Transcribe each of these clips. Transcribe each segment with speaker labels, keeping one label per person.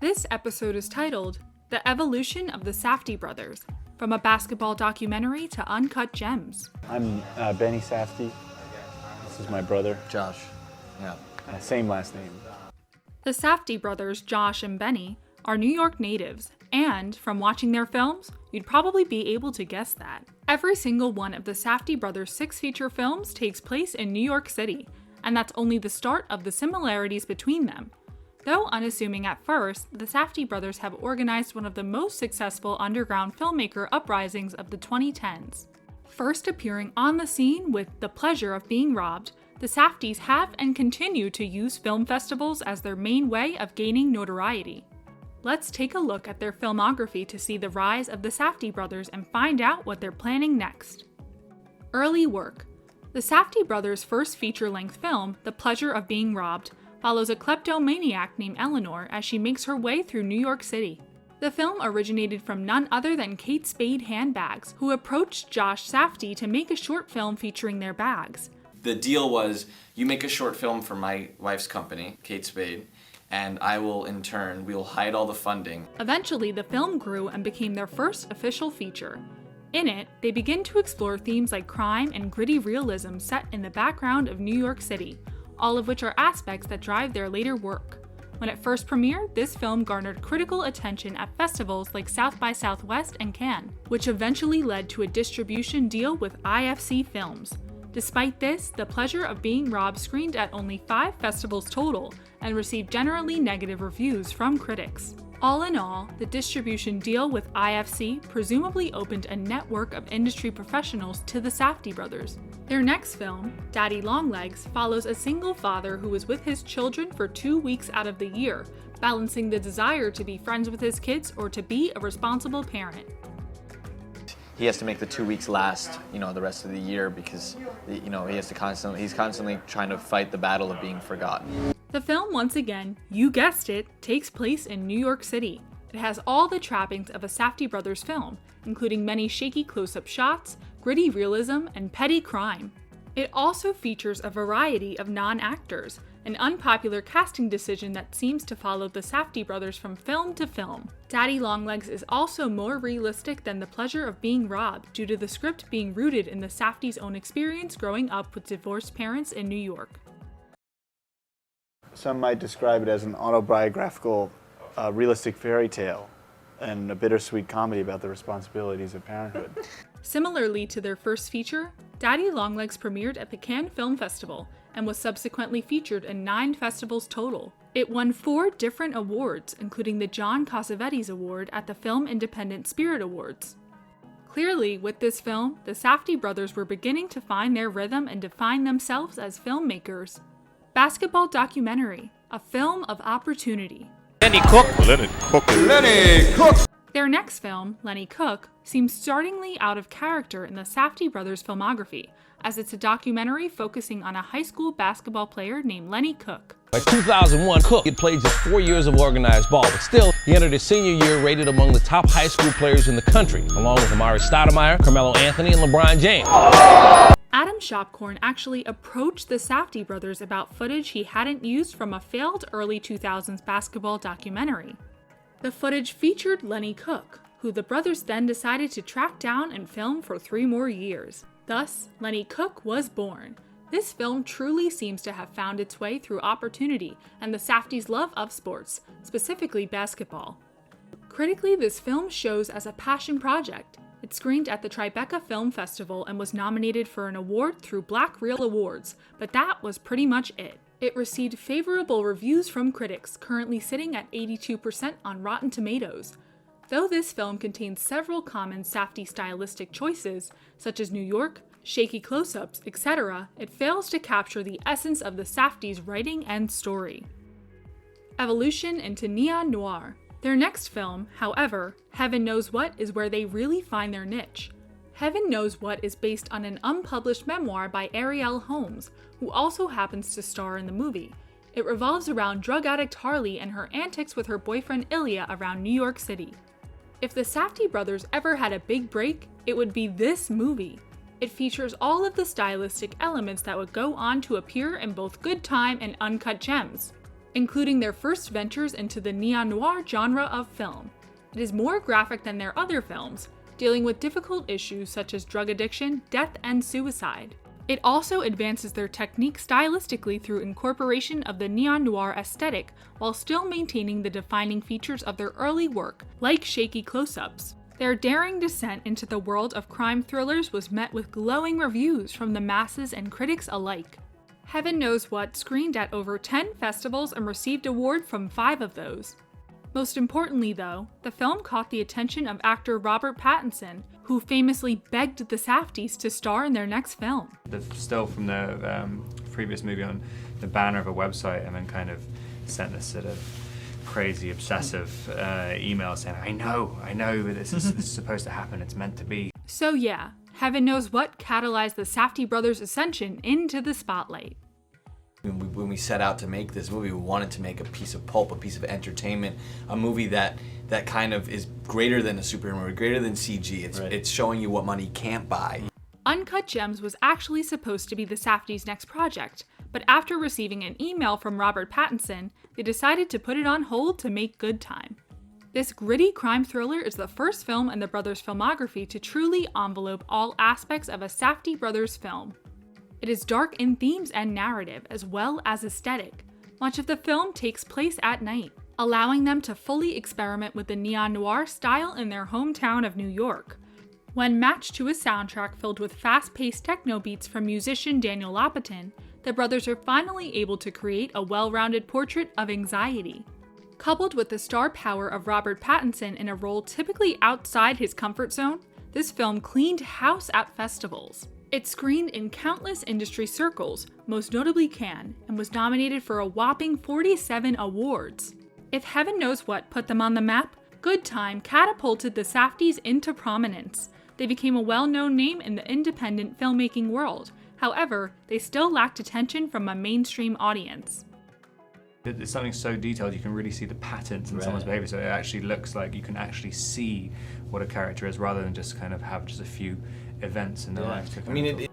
Speaker 1: This episode is titled The Evolution of the Safdie Brothers, from a basketball documentary to uncut gems.
Speaker 2: I'm Benny Safdie. This is my brother.
Speaker 3: Josh. Yeah.
Speaker 2: Same last name.
Speaker 1: The Safdie brothers, Josh and Benny, are New York natives, and from watching their films, you'd probably be able to guess that. Every single one of the Safdie brothers' 6 feature films takes place in New York City, and that's only the start of the similarities between them. Though unassuming at first, the Safdie brothers have organized one of the most successful underground filmmaker uprisings of the 2010s. First appearing on the scene with The Pleasure of Being Robbed, the Safdies have and continue to use film festivals as their main way of gaining notoriety. Let's take a look at their filmography to see the rise of the Safdie brothers and find out what they're planning next. Early work. The Safdie brothers' first feature-length film, The Pleasure of Being Robbed, follows a kleptomaniac named Eleanor as she makes her way through New York City. The film originated from none other than Kate Spade Handbags, who approached Josh Safdie to make a short film featuring their bags.
Speaker 3: The deal was, you make a short film for my wife's company, Kate Spade, and I will, in turn, we'll hide all the funding.
Speaker 1: Eventually, the film grew and became their first official feature. In it, they begin to explore themes like crime and gritty realism set in the background of New York City, all of which are aspects that drive their later work. When it first premiered, this film garnered critical attention at festivals like South by Southwest and Cannes, which eventually led to a distribution deal with IFC Films. Despite this, The Pleasure of Being Robbed screened at only 5 festivals total and received generally negative reviews from critics. All in all, the distribution deal with IFC presumably opened a network of industry professionals to the Safdie brothers. Their next film, Daddy Longlegs, follows a single father who is with his children for 2 weeks out of the year, balancing the desire to be friends with his kids or to be a responsible parent.
Speaker 3: He has to make the 2 weeks last, the rest of the year because, he's constantly trying to fight the battle of being forgotten.
Speaker 1: The film, once again, you guessed it, takes place in New York City. It has all the trappings of a Safdie brothers film, including many shaky close-up shots, gritty realism, and petty crime. It also features a variety of non-actors, an unpopular casting decision that seems to follow the Safdie brothers from film to film. Daddy Longlegs is also more realistic than The Pleasure of Being Robbed due to the script being rooted in the Safdies' own experience growing up with divorced parents in New York.
Speaker 2: Some might describe it as an autobiographical, realistic fairy tale and a bittersweet comedy about the responsibilities of parenthood.
Speaker 1: Similarly to their first feature, Daddy Longlegs premiered at the Cannes Film Festival and was subsequently featured in 9 festivals total. It won 4 different awards, including the John Cassavetes Award at the Film Independent Spirit Awards. Clearly, with this film, the Safdie brothers were beginning to find their rhythm and define themselves as filmmakers. Basketball documentary, a film of opportunity.
Speaker 4: Lenny Cook.
Speaker 1: Their next film, Lenny Cook, seems startlingly out of character in the Safdie brothers' filmography, as it's a documentary focusing on a high school basketball player named Lenny Cook.
Speaker 4: By 2001, Cook had played just 4 years of organized ball, but still, he entered his senior year rated among the top high school players in the country, along with Amari Stoudemire, Carmelo Anthony, and LeBron James.
Speaker 1: Adam Shopcorn actually approached the Safdie brothers about footage he hadn't used from a failed early 2000s basketball documentary. The footage featured Lenny Cook, who the brothers then decided to track down and film for 3 more years. Thus, Lenny Cook was born. This film truly seems to have found its way through opportunity and the Safdies' love of sports, specifically basketball. Critically, this film shows as a passion project. It screened at the Tribeca Film Festival and was nominated for an award through Black Reel Awards, but that was pretty much it. It received favorable reviews from critics, currently sitting at 82% on Rotten Tomatoes. Though this film contains several common Safdie stylistic choices, such as New York, shaky close-ups, etc., it fails to capture the essence of the Safdies' writing and story. Evolution into neon-noir. Their next film, however, Heaven Knows What, is where they really find their niche. Heaven Knows What is based on an unpublished memoir by Arielle Holmes, who also happens to star in the movie. It revolves around drug addict Harley and her antics with her boyfriend Ilya around New York City. If the Safdie brothers ever had a big break, it would be this movie. It features all of the stylistic elements that would go on to appear in both Good Time and Uncut Gems, including their first ventures into the neon-noir genre of film. It is more graphic than their other films, dealing with difficult issues such as drug addiction, death, and suicide. It also advances their technique stylistically through incorporation of the neon-noir aesthetic while still maintaining the defining features of their early work, like shaky close-ups. Their daring descent into the world of crime thrillers was met with glowing reviews from the masses and critics alike. Heaven Knows What screened at over 10 festivals and received awards from 5 of those. Most importantly, though, the film caught the attention of actor Robert Pattinson, who famously begged the Safdies to star in their next film.
Speaker 5: The still from the previous movie on the banner of a website, and then kind of sent this sort of crazy, obsessive email saying, I know, but this is supposed to happen, it's meant to be.
Speaker 1: So yeah, Heaven Knows What catalyzed the Safdie brothers' ascension into the spotlight.
Speaker 6: When we set out to make this movie, we wanted to make a piece of pulp, a piece of entertainment, a movie that kind of is greater than a superhero movie, greater than CG. It's showing you what money can't buy.
Speaker 1: Uncut Gems was actually supposed to be the Safdies' next project, but after receiving an email from Robert Pattinson, they decided to put it on hold to make Good Time. This gritty crime thriller is the first film in the brothers' filmography to truly envelope all aspects of a Safdie brothers film. It is dark in themes and narrative, as well as aesthetic. Much of the film takes place at night, allowing them to fully experiment with the neon-noir style in their hometown of New York. When matched to a soundtrack filled with fast-paced techno beats from musician Daniel Lopatin, the brothers are finally able to create a well-rounded portrait of anxiety. Coupled with the star power of Robert Pattinson in a role typically outside his comfort zone, this film cleaned house at festivals. It screened in countless industry circles, most notably Cannes, and was nominated for a whopping 47 awards. If Heaven Knows What put them on the map, Good Time catapulted the Safdies into prominence. They became a well-known name in the independent filmmaking world. However, they still lacked attention from a mainstream audience.
Speaker 5: It's something so detailed, you can really see the patterns in someone's behavior, so it actually looks like you can actually see what a character is rather than just kind of have just a few events in their life.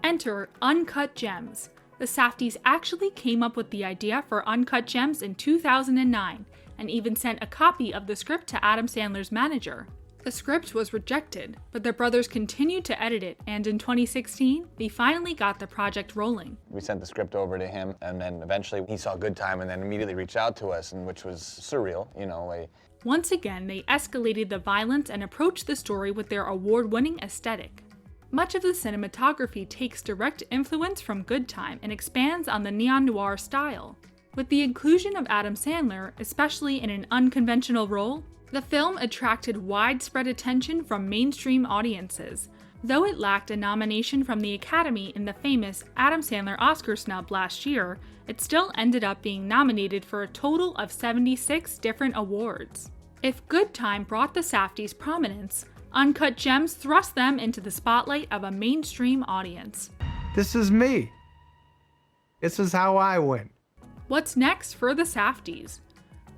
Speaker 1: Enter Uncut Gems. The Safdies actually came up with the idea for Uncut Gems in 2009 and even sent a copy of the script to Adam Sandler's manager. The script was rejected, but the brothers continued to edit it, and in 2016, they finally got the project rolling.
Speaker 7: We sent the script over to him, and then eventually he saw Good Time and then immediately reached out to us, and which was surreal, you know.
Speaker 1: Once again, they escalated the violence and approached the story with their award-winning aesthetic. Much of the cinematography takes direct influence from Good Time and expands on the neon-noir style. With the inclusion of Adam Sandler, especially in an unconventional role, the film attracted widespread attention from mainstream audiences. Though it lacked a nomination from the Academy in the famous Adam Sandler Oscar snub last year, it still ended up being nominated for a total of 76 different awards. If Good Time brought the Safdies prominence, Uncut Gems thrust them into the spotlight of a mainstream audience.
Speaker 8: This is me. This is how I win.
Speaker 1: What's next for the Safdies?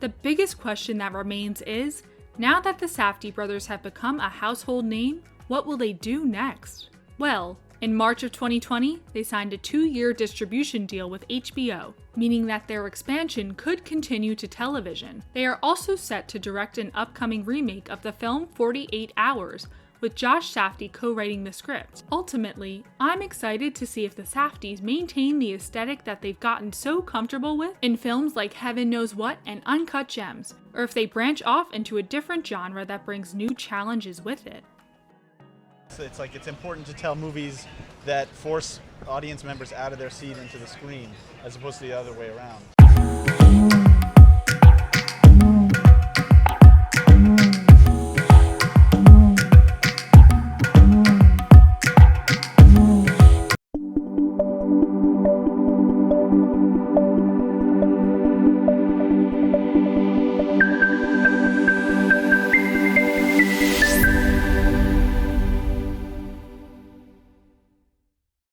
Speaker 1: The biggest question that remains is, now that the Safdie brothers have become a household name, what will they do next? Well, in March of 2020, they signed a 2-year distribution deal with HBO, meaning that their expansion could continue to television. They are also set to direct an upcoming remake of the film 48 Hours, with Josh Safdie co-writing the script. Ultimately, I'm excited to see if the Safdies maintain the aesthetic that they've gotten so comfortable with in films like Heaven Knows What and Uncut Gems, or if they branch off into a different genre that brings new challenges with it.
Speaker 2: It's important to tell movies that force audience members out of their seat into the screen, as opposed to the other way around.